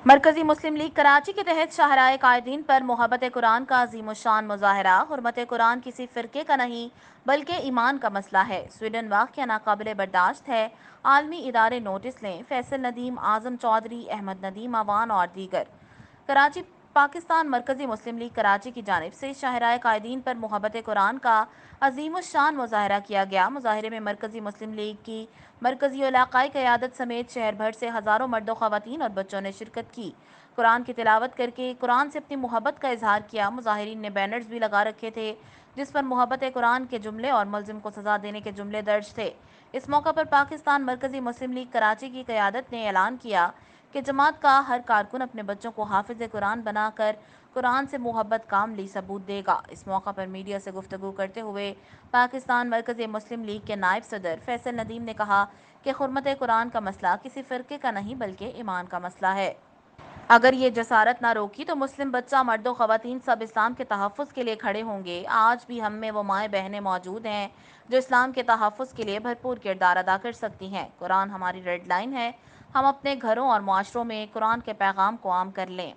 مرکزی مسلم لیگ کراچی کے تحت شاہراہ قائدین پر محبت قرآن کا عظیم الشان مظاہرہ۔ حرمت قرآن کسی فرقے کا نہیں بلکہ ایمان کا مسئلہ ہے۔ سویڈن واقعہ ناقابل برداشت ہے، عالمی ادارے نوٹس لیں۔ فیصل ندیم، اعظم چودھری، احمد ندیم اوان اور دیگر۔ کراچی، پاکستان۔ مرکزی مسلم لیگ کراچی کی جانب سے شاہراہ قائدین پر محبت قرآن کا عظیم الشان مظاہرہ کیا گیا۔ مظاہرے میں مرکزی مسلم لیگ کی مرکزی علاقائی قیادت سمیت شہر بھر سے ہزاروں مرد و خواتین اور بچوں نے شرکت کی۔ قرآن کی تلاوت کر کے قرآن سے اپنی محبت کا اظہار کیا۔ مظاہرین نے بینرز بھی لگا رکھے تھے جس پر محبت قرآن کے جملے اور ملزم کو سزا دینے کے جملے درج تھے۔ اس موقع پر پاکستان مرکزی مسلم لیگ کراچی کی قیادت نے اعلان کیا کہ جماعت کا ہر کارکن اپنے بچوں کو حافظ قرآن بنا کر قرآن سے محبت کا عملی ثبوت دے گا۔ اس موقع پر میڈیا سے گفتگو کرتے ہوئے پاکستان مرکزی مسلم لیگ کے نائب صدر فیصل ندیم نے کہا کہ حرمت قرآن کا مسئلہ کسی فرقے کا نہیں بلکہ ایمان کا مسئلہ ہے۔ اگر یہ جسارت نہ روکی تو مسلم بچہ، مرد و خواتین سب اسلام کے تحفظ کے لیے کھڑے ہوں گے۔ آج بھی ہم میں وہ مائیں بہنیں موجود ہیں جو اسلام کے تحفظ کے لیے بھرپور کردار ادا کر سکتی ہیں۔ قرآن ہماری ریڈ لائن ہے، ہم اپنے گھروں اور معاشروں میں قرآن کے پیغام کو عام کر لیں۔